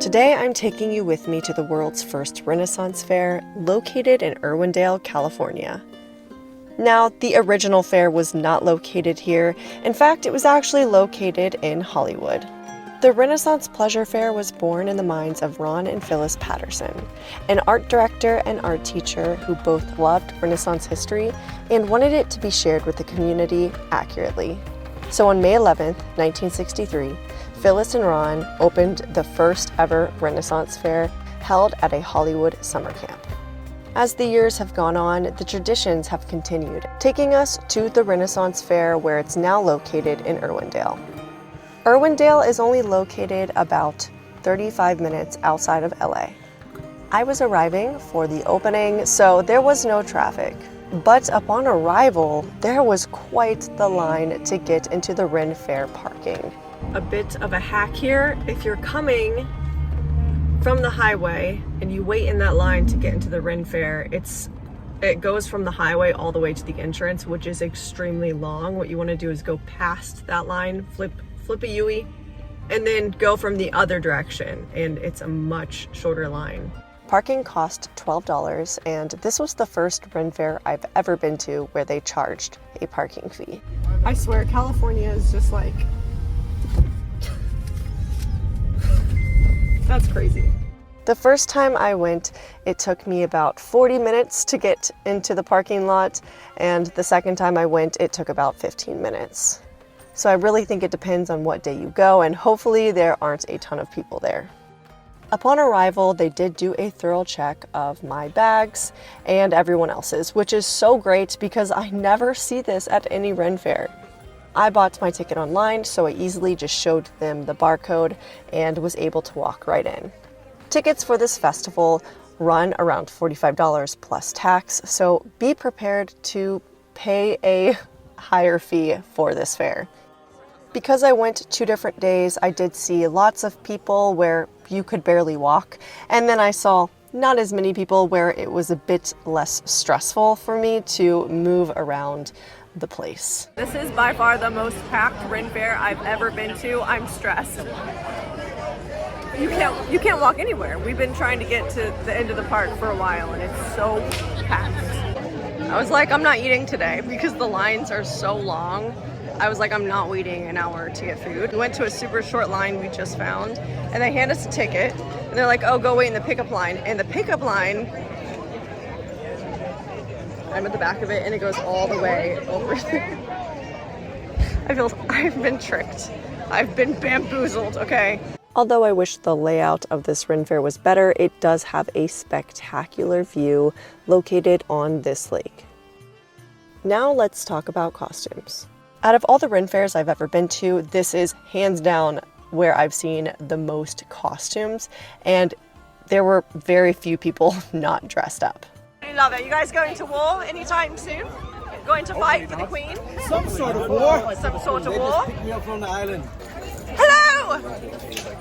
Today I'm taking you with me to the world's first Renaissance fair, located in Irwindale, California. Now, the original fair was not located here. In fact, it was actually located in Hollywood. The Renaissance Pleasure Fair was born in the minds of Ron and Phyllis Patterson, an art director and art teacher who both loved Renaissance history and wanted it to be shared with the community accurately. So on May 11th, 1963, Phyllis and Ron opened the first ever Renaissance fair held at a Hollywood summer camp. As the years have gone on, the traditions have continued, taking us to the Renaissance Fair where it's now located in Irwindale. Irwindale is only located about 35 minutes outside of LA. I was arriving for the opening, so there was no traffic. But upon arrival, there was quite the line to get into the Ren Fair parking. A bit of a hack here, if you're coming from the highway and you wait in that line to get into the Ren Fair, it goes from the highway all the way to the entrance, which is extremely long. What you want to do is go past that line, flip a U-ey, and then go from the other direction, and it's a much shorter line. Parking cost $12, and this was the first Ren Fair I've ever been to where they charged a parking fee. I swear, California is just like... That's crazy. The first time I went, it took me about 40 minutes to get into the parking lot, and the second time I went, it took about 15 minutes. So I really think it depends on what day you go, and hopefully there aren't a ton of people there. Upon arrival, they did do a thorough check of my bags and everyone else's, which is so great because I never see this at any Ren Fair. I bought my ticket online, so I easily just showed them the barcode and was able to walk right in. Tickets for this festival run around $45 plus tax, so be prepared to pay a higher fee for this fair. Because I went 2 different days, I did see lots of people where you could barely walk, and then I saw not as many people where it was a bit less stressful for me to move around the place. This is by far the most packed Ren Fair I've ever been to. I'm stressed. You can't walk anywhere. We've been trying to get to the end of the park for a while, and it's so packed. I was like, I'm not eating today because the lines are so long. I was like, I'm not waiting an hour to get food. We went to a super short line we just found, and they hand us a ticket, and they're like, oh, go wait in the pickup line. And the pickup line, I'm at the back of it, and it goes all the way over there. I've been tricked. I've been bamboozled, okay? Although I wish the layout of this Ren Fair was better, it does have a spectacular view located on this lake. Now let's talk about costumes. Out of all the Ren Fairs I've ever been to, this is hands down where I've seen the most costumes, and there were very few people not dressed up. I love it. You guys going to war anytime soon? Going to fight for the Queen? Some sort of war. Some sort of war? They just picked me up from the island. Hello!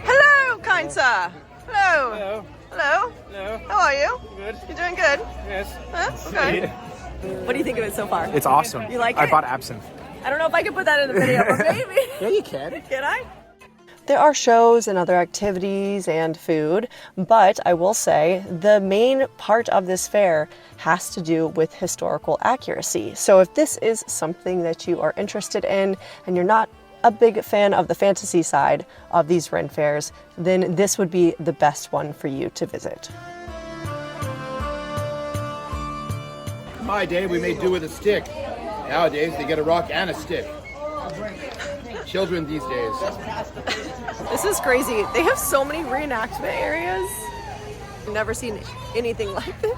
Hello, kind sir. Hello. Hello. Hello. Hello. How are you? Good. You doing good? Yes. Huh? Okay. What do you think of it so far? It's awesome. You like it? I bought absinthe. I don't know if I can put that in the video, but maybe. Yeah, you can. Can I? There are shows and other activities and food, but I will say the main part of this fair has to do with historical accuracy. So if this is something that you are interested in and you're not a big fan of the fantasy side of these Ren Fairs, then this would be the best one for you to visit. In my day, we made do with a stick. Nowadays, they get a rock and a stick. Children these days. This is crazy. They have so many reenactment areas. I've never seen anything like this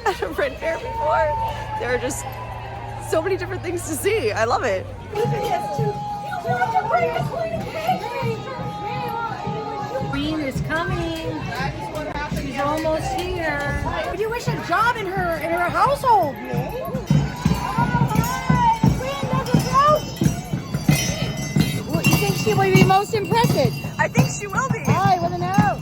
at a Ren Fair before. There are just so many different things to see. I love it. Queen is coming. She's almost here. Would you wish a job in her household? You think she will be most impressed? I think she will be. I want to know.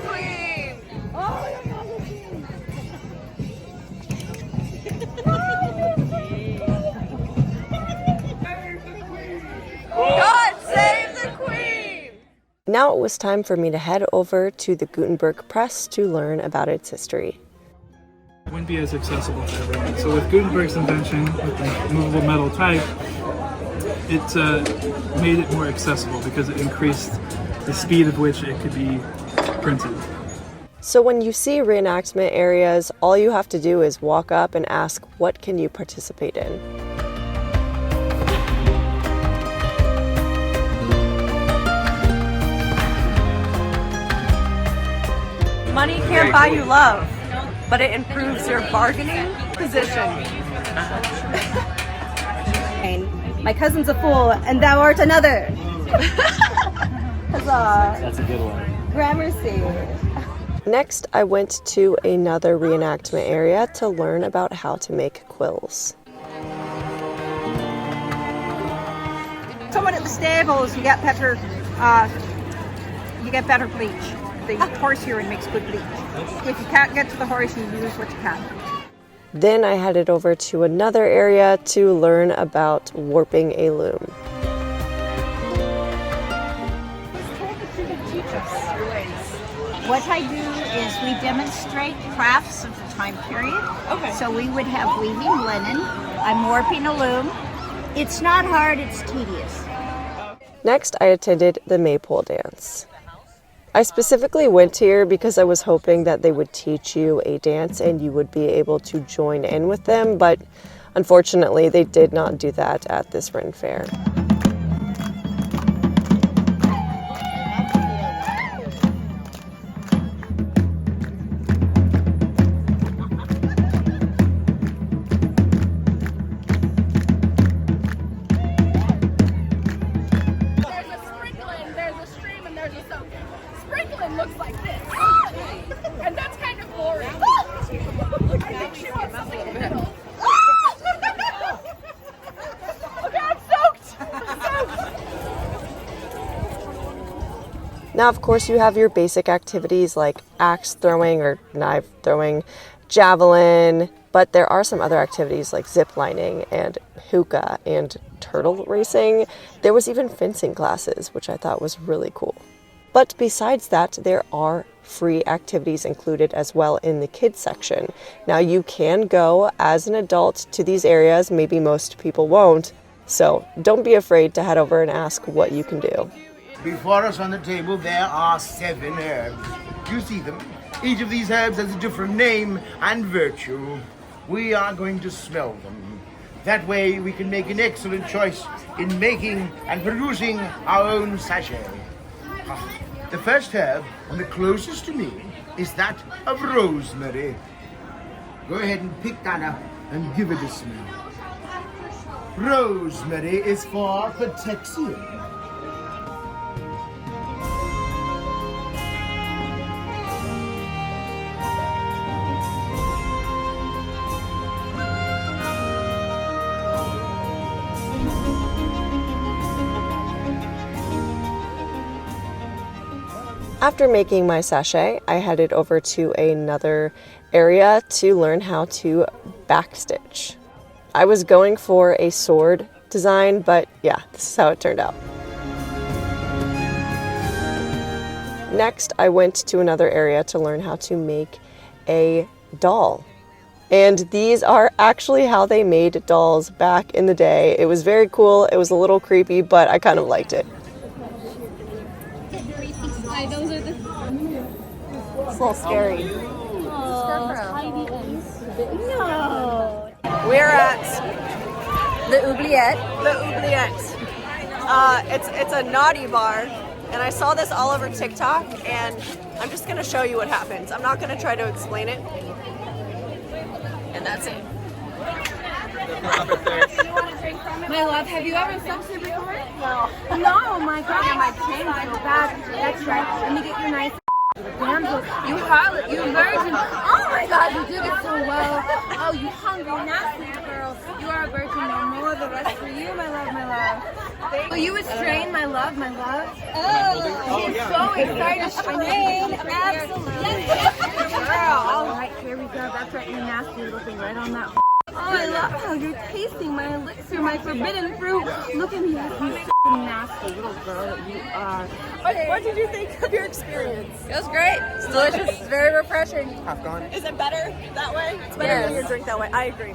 Queen. Now it was time for me to head over to the Gutenberg press to learn about its history. It wouldn't be as accessible to everyone. So with Gutenberg's invention, with the movable metal type, it made it more accessible because it increased the speed at which it could be printed. So when you see reenactment areas, all you have to do is walk up and ask, what can you participate in? Money can't buy you love, but it improves your bargaining position. My cousin's a fool, and thou art another. Huzzah. That's a good one. Gramercy. Next, I went to another reenactment area to learn about how to make quills. Someone at the stables, you get better bleach. The horse here makes good bleach. If you can't get to the horse, you use what you can. Then I headed over to another area to learn about warping a loom. What I do is we demonstrate crafts of the time period. Okay. So we would have weaving linen. I'm warping a loom. It's not hard, it's tedious. Next, I attended the maypole dance. I specifically went here because I was hoping that they would teach you a dance and you would be able to join in with them, but unfortunately they did not do that at this Ren Fair. Looks like this. And that's kind of boring. I think she wants something in the middle. Okay, I'm soaked. Now, of course, you have your basic activities like axe throwing or knife throwing, javelin, but there are some other activities like zip lining and hookah and turtle racing. There was even fencing classes, which I thought was really cool. But besides that, there are free activities included as well in the kids section. Now you can go as an adult to these areas, maybe most people won't, so don't be afraid to head over and ask what you can do. Before us on the table there are 7 herbs. You see them? Each of these herbs has a different name and virtue. We are going to smell them. That way we can make an excellent choice in making and producing our own sachet. The first herb, and the closest to me, is that of rosemary. Go ahead and pick that up and give it a smell. Rosemary is for protection. After making my sachet, I headed over to another area to learn how to backstitch. I was going for a sword design, but yeah, this is how it turned out. Next, I went to another area to learn how to make a doll. And these are actually how they made dolls back in the day. It was very cool, it was a little creepy, but I kind of liked it. It's a little scary. No. We're at The oubliette. the Oubliette. It's a naughty bar, and I saw this all over TikTok, and I'm just going to show you what happens. I'm not going to try to explain it. And that's it. My love, have you ever sex before? No. No, my God, my pain so bad. That's right. Let me get you nice. Damsel, you harlot, you virgin. Oh my God, you did it so well. Oh, you hungry, nasty girl. You are a virgin, no more. The rest for you, my love, my love. Will you restrain, my love, my love? Oh, she's so excited. Strain, absolutely. Girl, all right, here we go. That's right, you nasty little thing right on that. I love how you're tasting my elixir, my forbidden fruit. Look at me, you so nasty little girl that you are. What did you think of your experience? It was great. It's delicious. It's very refreshing. Is it better that way? It's better when you drink that way. I agree.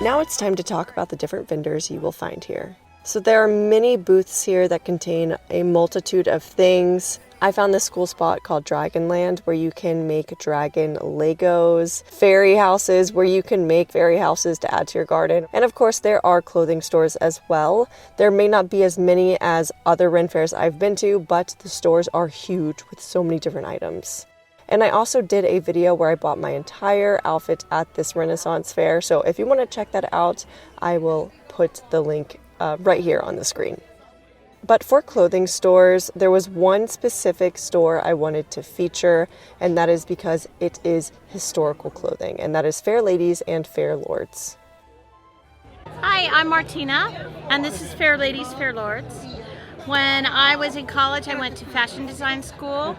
Now it's time to talk about the different vendors you will find here. So there are many booths here that contain a multitude of things. I found this cool spot called Dragonland where you can make dragon Legos, fairy houses where you can make fairy houses to add to your garden. And of course there are clothing stores as well. There may not be as many as other Ren fairs I've been to, but the stores are huge with so many different items. And I also did a video where I bought my entire outfit at this Renaissance fair. So if you want to check that out, I will put the link right here on the screen. But for clothing stores, there was one specific store I wanted to feature, and that is because it is historical clothing, and that is Fair Ladies and Fair Lords. Hi, I'm Martina, and this is Fair Ladies, Fair Lords. When I was in college, I went to fashion design school,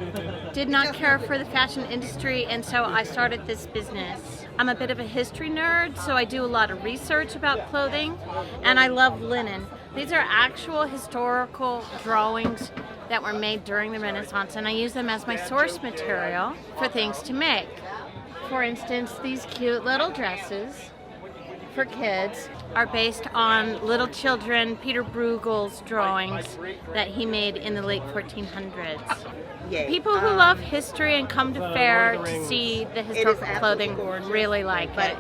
did not care for the fashion industry, and so I started this business. I'm a bit of a history nerd, so I do a lot of research about clothing, and I love linen. These are actual historical drawings that were made during the Renaissance, and I use them as my source material for things to make. For instance, these cute little dresses for kids are based on little children, Peter Bruegel's drawings that he made in the late 1400s. People who love history and come to Faire to see the historical clothing really like it.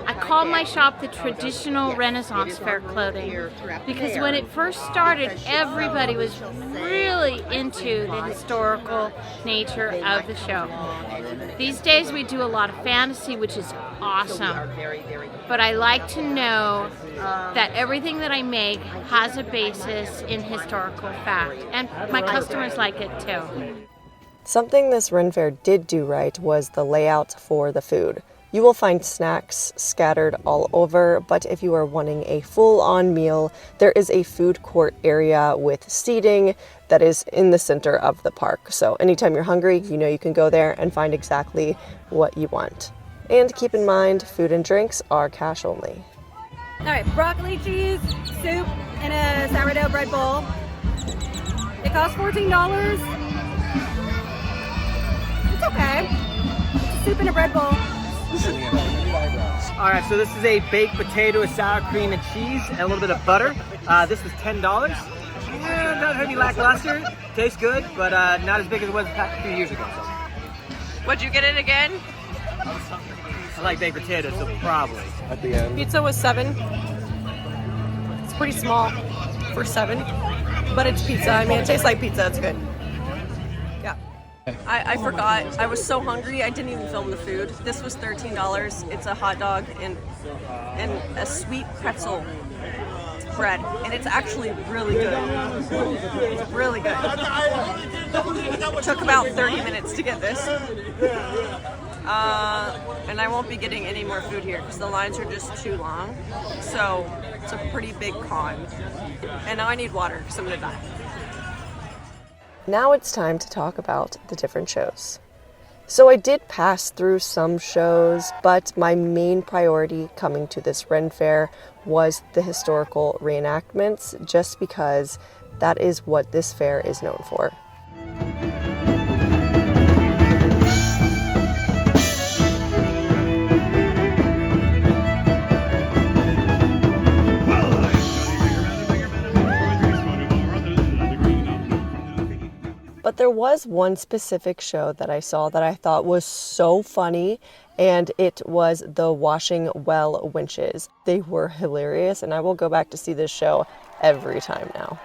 I call my shop the traditional Renaissance Fair clothing because when it first started, everybody was really into the historical nature of the show. These days we do a lot of fantasy, which is awesome, but I like to know that everything that I make has a basis in historical fact, and my customers like it too. Something this Ren Fair did do right was the layout for the food. You will find snacks scattered all over, but if you are wanting a full-on meal, there is a food court area with seating that is in the center of the park. So anytime you're hungry, you know you can go there and find exactly what you want. And keep in mind, food and drinks are cash only. All right, broccoli, cheese, soup, and a sourdough bread bowl. It costs $14. It's okay. It's a soup and a bread bowl. All right, so this is a baked potato with sour cream and cheese and a little bit of butter. This was $10. Yeah, not really lackluster. Tastes good, but not as big as it was a few years ago. So. What'd you get it again? I like baked potatoes, so probably. At the end. Pizza was $7. It's pretty small for $7, but it's pizza. I mean, it tastes like pizza. It's good. Yeah. I forgot. I was so hungry, I didn't even film the food. This was $13. It's a hot dog and a sweet pretzel bread, and it's actually really good. It's really good. It took about 30 minutes to get this. And I won't be getting any more food here because the lines are just too long. So it's a pretty big con. And now I need water because I'm gonna die. Now it's time to talk about the different shows. So I did pass through some shows, but my main priority coming to this Ren Fair was the historical reenactments, just because that is what this fair is known for. But there was one specific show that I saw that I thought was so funny, and it was the washing well winches. They were hilarious, and I will go back to see this show every time now.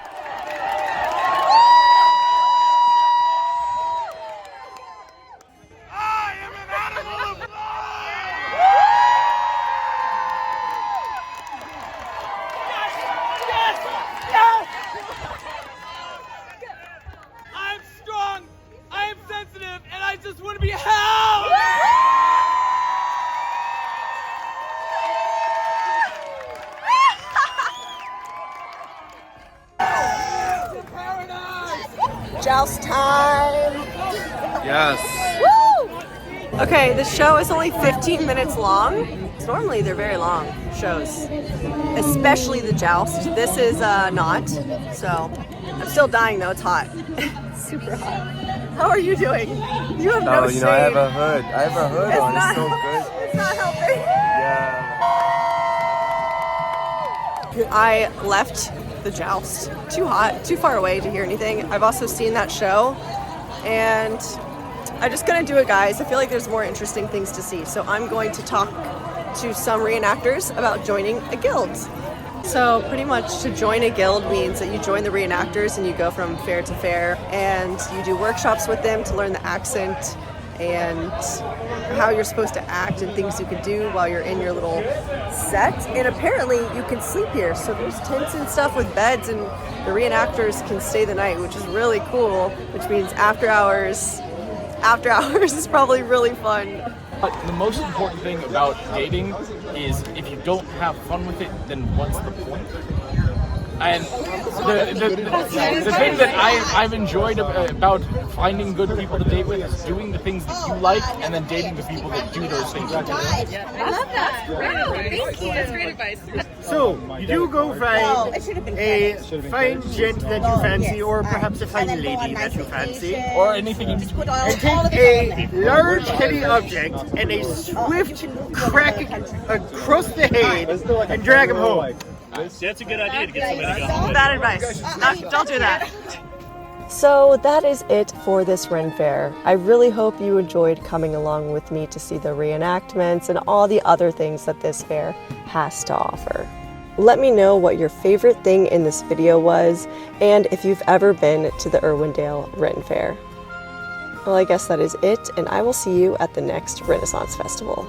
Joust time! Yes. Woo! Okay, the show is only 15 minutes long. Normally they're very long shows, especially the joust. This is not, so I'm still dying though, it's hot. It's super hot. How are you doing? You have no shade. I have a hood. I have a hood on, it's so good. It's not helping. Yeah. I left the joust. Too hot, too far away to hear anything. I've also seen that show, and I'm just gonna do it, guys. I feel like there's more interesting things to see. So I'm going to talk to some reenactors about joining a guild. So pretty much to join a guild means that you join the reenactors and you go from fair to fair, and you do workshops with them to learn the accent and how you're supposed to act and things you can do while you're in your little set. And apparently you can sleep here. So there's tents and stuff with beds, and the reenactors can stay the night, which is really cool, which means after hours is probably really fun. But the most important thing about dating is if you don't have fun with it, then what's the point? And the thing that I've enjoyed about finding good people to date with is doing the things that you like and then dating the people that do those things with you. I love that. Wow, thank you. That's great advice. So, you do go find a fine gent that you fancy, or perhaps a fine lady that you fancy, or anything in between. And take a large heavy object and a swift crack across the head and drag him home. That's a good idea to get somebody to go. Bad advice. Don't do that. So that is it for this Ren Fair. I really hope you enjoyed coming along with me to see the reenactments and all the other things that this fair has to offer. Let me know what your favorite thing in this video was, and if you've ever been to the Irwindale Ren Fair. Well, I guess that is it, and I will see you at the next Renaissance Festival.